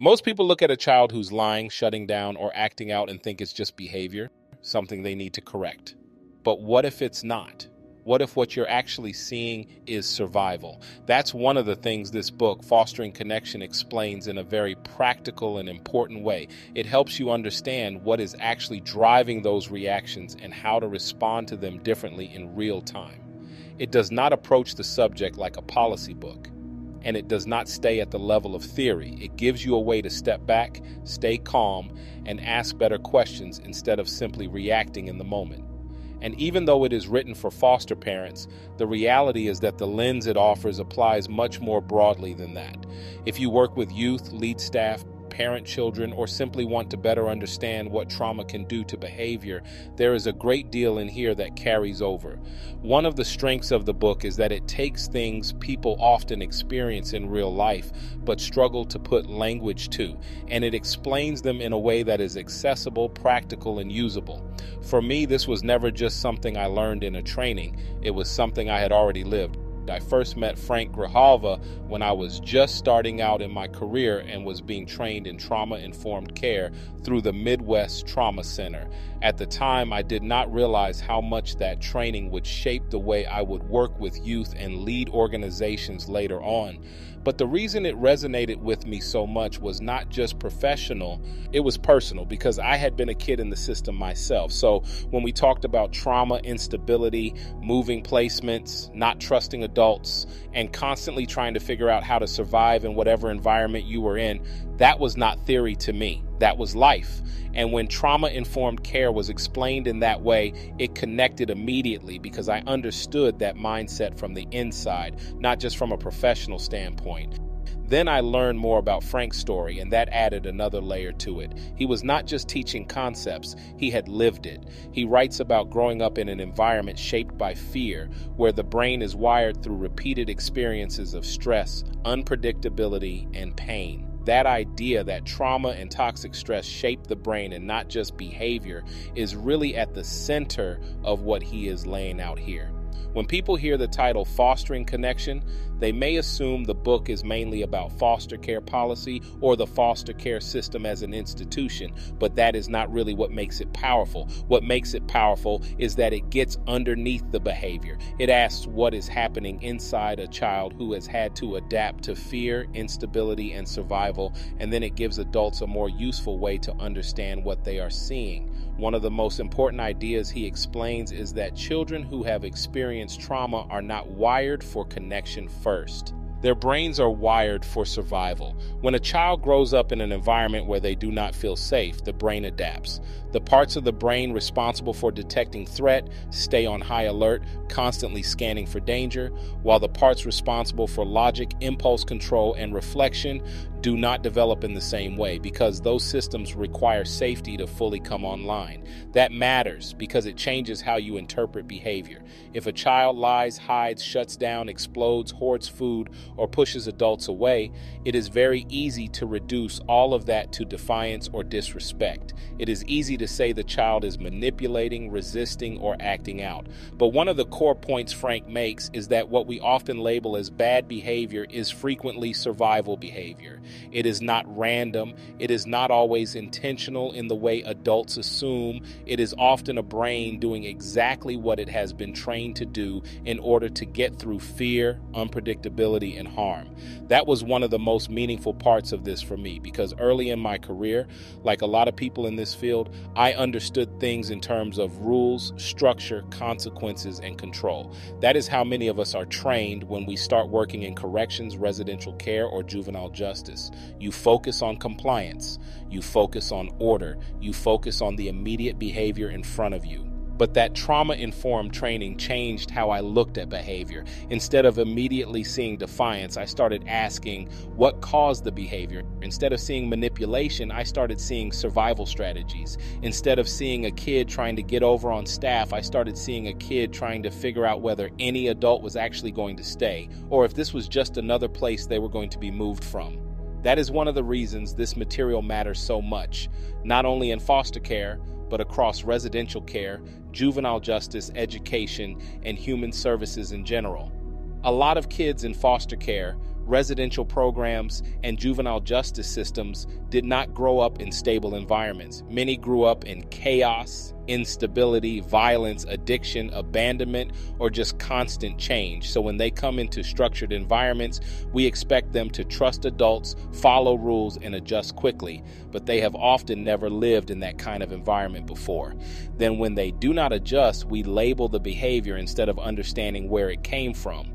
Most people look at a child who's lying, shutting down, or acting out and think it's just behavior, something they need to correct. But what if it's not? What if what you're actually seeing is survival? That's one of the things this book, Fostering Connection, explains in a very practical and important way. It helps you understand what is actually driving those reactions and how to respond to them differently in real time. It does not approach the subject like a policy book, and it does not stay at the level of theory. It gives you a way to step back, stay calm, and ask better questions instead of simply reacting in the moment. And even though it is written for foster parents, the reality is that the lens it offers applies much more broadly than that. If you work with youth, lead staff, parent children, or simply want to better understand what trauma can do to behavior, there is a great deal in here that carries over. One of the strengths of the book is that it takes things people often experience in real life but struggle to put language to, and it explains them in a way that is accessible, practical, and usable. For me, this was never just something I learned in a training. It was something I had already lived. I first met Frank Grijalva when I was just starting out in my career and was being trained in trauma-informed care through the Midwest Trauma Center. At the time, I did not realize how much that training would shape the way I would work with youth and lead organizations later on. But the reason it resonated with me so much was not just professional, it was personal, because I had been a kid in the system myself. So when we talked about trauma, instability, moving placements, not trusting adults, and constantly trying to figure out how to survive in whatever environment you were in, that was not theory to me. That was life. And when trauma-informed care was explained in that way, it connected immediately because I understood that mindset from the inside, not just from a professional standpoint. Then I learned more about Frank's story, and that added another layer to it. He was not just teaching concepts, he had lived it. He writes about growing up in an environment shaped by fear, where the brain is wired through repeated experiences of stress, unpredictability, and pain. That idea that trauma and toxic stress shape the brain and not just behavior is really at the center of what he is laying out here. When people hear the title Fostering Connection, they may assume the book is mainly about foster care policy or the foster care system as an institution, but that is not really what makes it powerful. What makes it powerful is that it gets underneath the behavior. It asks what is happening inside a child who has had to adapt to fear, instability, and survival, and then it gives adults a more useful way to understand what they are seeing. One of the most important ideas he explains is that children who have experienced trauma are not wired for connection first. Their brains are wired for survival. When a child grows up in an environment where they do not feel safe, the brain adapts. The parts of the brain responsible for detecting threat stay on high alert, constantly scanning for danger, while the parts responsible for logic, impulse control, and reflection do not develop in the same way because those systems require safety to fully come online. That matters because it changes how you interpret behavior. If a child lies, hides, shuts down, explodes, hoards food, or pushes adults away, it is very easy to reduce all of that to defiance or disrespect. It is easy to say the child is manipulating, resisting, or acting out. But one of the core points Frank makes is that what we often label as bad behavior is frequently survival behavior. It is not random. It is not always intentional in the way adults assume. It is often a brain doing exactly what it has been trained to do in order to get through fear, unpredictability, and harm. That was one of the most meaningful parts of this for me because early in my career, like a lot of people in this field, I understood things in terms of rules, structure, consequences, and control. That is how many of us are trained when we start working in corrections, residential care, or juvenile justice. You focus on compliance, you focus on order, you focus on the immediate behavior in front of you. But that trauma-informed training changed how I looked at behavior. Instead of immediately seeing defiance, I started asking what caused the behavior. Instead of seeing manipulation, I started seeing survival strategies. Instead of seeing a kid trying to get over on staff, I started seeing a kid trying to figure out whether any adult was actually going to stay, or if this was just another place they were going to be moved from. That is one of the reasons this material matters so much, not only in foster care, but across residential care, juvenile justice, education, and human services in general. A lot of kids in foster care residential programs, and juvenile justice systems did not grow up in stable environments. Many grew up in chaos, instability, violence, addiction, abandonment, or just constant change. So when they come into structured environments, we expect them to trust adults, follow rules, and adjust quickly. But they have often never lived in that kind of environment before. Then when they do not adjust, we label the behavior instead of understanding where it came from.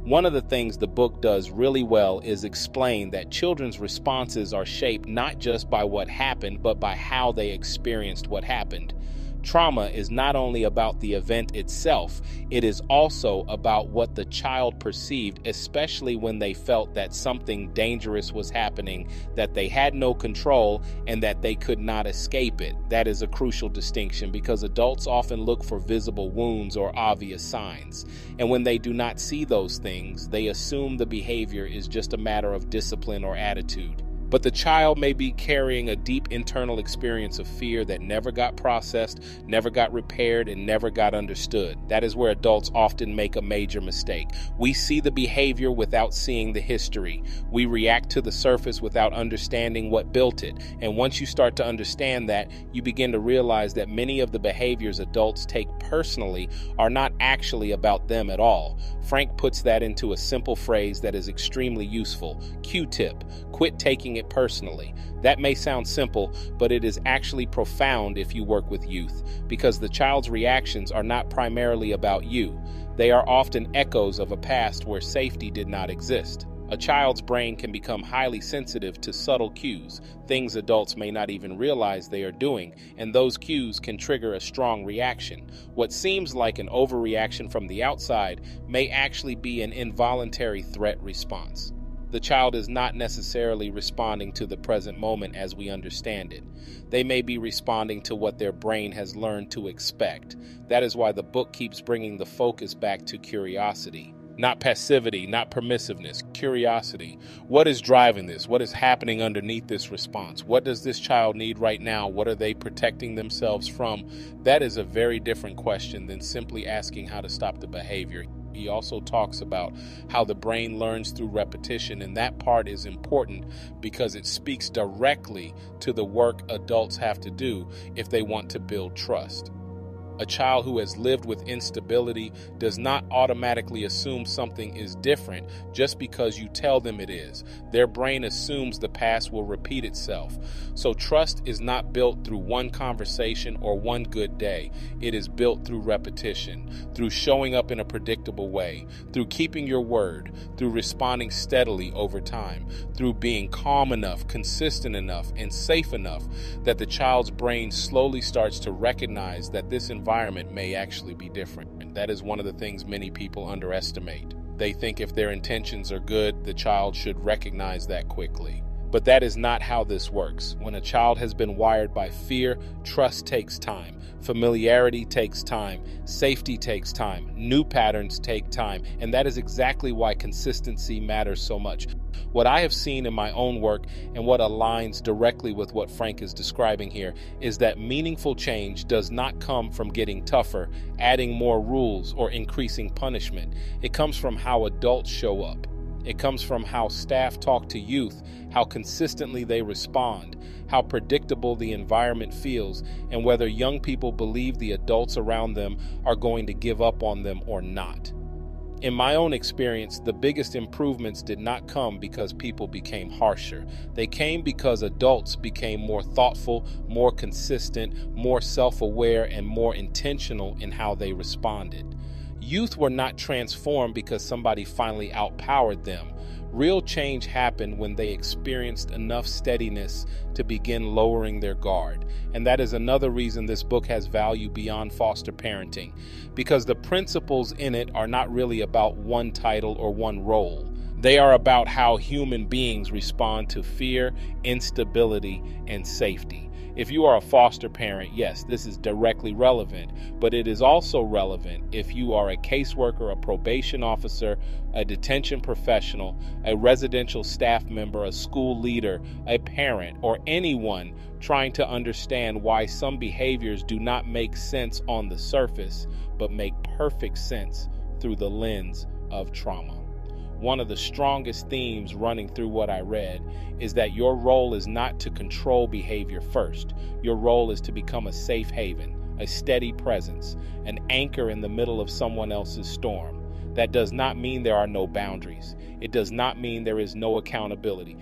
One of the things the book does really well is explain that children's responses are shaped not just by what happened, but by how they experienced what happened. Trauma is not only about the event itself, it is also about what the child perceived, especially when they felt that something dangerous was happening, that they had no control, and that they could not escape it. That is a crucial distinction because adults often look for visible wounds or obvious signs. And when they do not see those things, they assume the behavior is just a matter of discipline or attitude. But the child may be carrying a deep internal experience of fear that never got processed, never got repaired, and never got understood. That is where adults often make a major mistake. We see the behavior without seeing the history. We react to the surface without understanding what built it. And once you start to understand that, you begin to realize that many of the behaviors adults take personally are not actually about them at all. Frank puts that into a simple phrase that is extremely useful. Q-tip. Quit taking it personally. That may sound simple, but it is actually profound if you work with youth, because the child's reactions are not primarily about you. They are often echoes of a past where safety did not exist. A child's brain can become highly sensitive to subtle cues, things adults may not even realize they are doing, and those cues can trigger a strong reaction. What seems like an overreaction from the outside may actually be an involuntary threat response. The child is not necessarily responding to the present moment as we understand it. They may be responding to what their brain has learned to expect. That is why the book keeps bringing the focus back to curiosity. Not passivity, not permissiveness, curiosity. What is driving this? What is happening underneath this response? What does this child need right now? What are they protecting themselves from? That is a very different question than simply asking how to stop the behavior. He also talks about how the brain learns through repetition, and that part is important because it speaks directly to the work adults have to do if they want to build trust. A child who has lived with instability does not automatically assume something is different just because you tell them it is. Their brain assumes the past will repeat itself. So trust is not built through one conversation or one good day. It is built through repetition, through showing up in a predictable way, through keeping your word, through responding steadily over time, through being calm enough, consistent enough, and safe enough that the child's brain slowly starts to recognize that this environment may actually be different. And that is one of the things many people underestimate. They think if their intentions are good, the child should recognize that quickly. But that is not how this works. When a child has been wired by fear, trust takes time. Familiarity takes time. Safety takes time. New patterns take time. And that is exactly why consistency matters so much. What I have seen in my own work and what aligns directly with what Frank is describing here is that meaningful change does not come from getting tougher, adding more rules, or increasing punishment. It comes from how adults show up. It comes from how staff talk to youth, how consistently they respond, how predictable the environment feels, and whether young people believe the adults around them are going to give up on them or not. In my own experience, the biggest improvements did not come because people became harsher. They came because adults became more thoughtful, more consistent, more self-aware, and more intentional in how they responded. Youth were not transformed because somebody finally outpowered them. Real change happened when they experienced enough steadiness to begin lowering their guard. And that is another reason this book has value beyond foster parenting, because the principles in it are not really about one title or one role. They are about how human beings respond to fear, instability, and safety. If you are a foster parent, yes, this is directly relevant, but it is also relevant if you are a caseworker, a probation officer, a detention professional, a residential staff member, a school leader, a parent, or anyone trying to understand why some behaviors do not make sense on the surface, but make perfect sense through the lens of trauma. one of the strongest themes running through what I read is that your role is not to control behavior first. Your role is to become a safe haven, a steady presence, an anchor in the middle of someone else's storm. That does not mean there are no boundaries. It does not mean there is no accountability.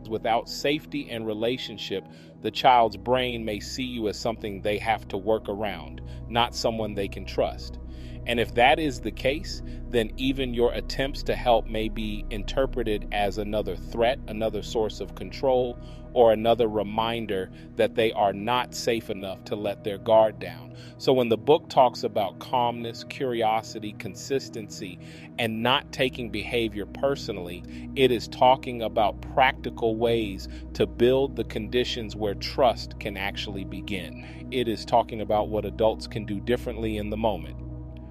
Without safety and relationship, the child's brain may see you as something they have to work around, not someone they can trust. And if that is the case, then even your attempts to help may be interpreted as another threat, another source of control, or another reminder that they are not safe enough to let their guard down. So when the book talks about calmness, curiosity, consistency, and not taking behavior personally, it is talking about practical ways to build the conditions where trust can actually begin. It is talking about what adults can do differently in the moment.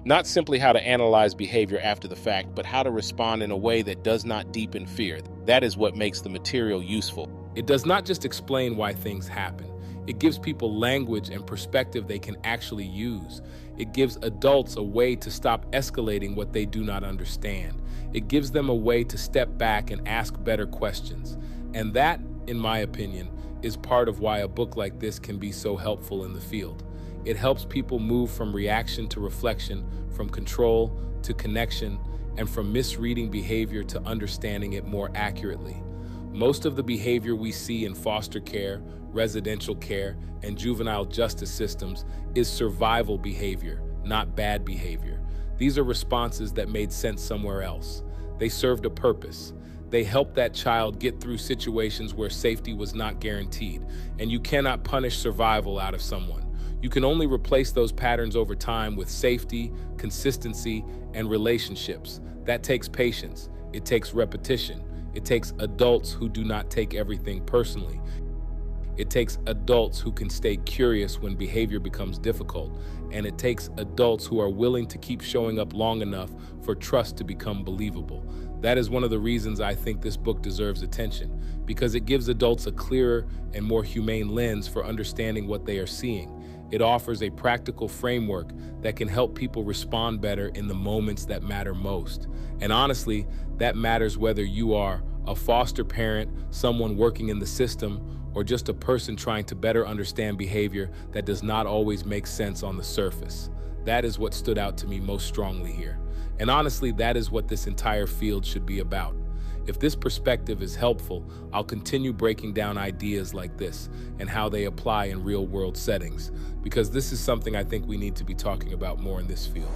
Not simply how to analyze behavior after the fact, but how to respond in a way that does not deepen fear. That is what makes the material useful. It does not just explain why things happen. It gives people language and perspective they can actually use. It gives adults a way to stop escalating what they do not understand. It gives them a way to step back and ask better questions. And that, in my opinion, is part of why a book like this can be so helpful in the field. It helps people move from reaction to reflection, from control to connection, and from misreading behavior to understanding it more accurately. Most of the behavior we see in foster care, residential care, and juvenile justice systems is survival behavior, not bad behavior. These are responses that made sense somewhere else. They served a purpose. They helped that child get through situations where safety was not guaranteed, and you cannot punish survival out of someone. You can only replace those patterns over time with safety, consistency, and relationships. That takes patience. It takes repetition. It takes adults who do not take everything personally. It takes adults who can stay curious when behavior becomes difficult. And it takes adults who are willing to keep showing up long enough for trust to become believable. That is one of the reasons I think this book deserves attention, because it gives adults a clearer and more humane lens for understanding what they are seeing. It offers a practical framework that can help people respond better in the moments that matter most. And honestly, that matters whether you are a foster parent, someone working in the system, or just a person trying to better understand behavior that does not always make sense on the surface. That is what stood out to me most strongly here. And honestly, that is what this entire field should be about. If this perspective is helpful, I'll continue breaking down ideas like this and how they apply in real-world settings, because this is something I think we need to be talking about more in this field.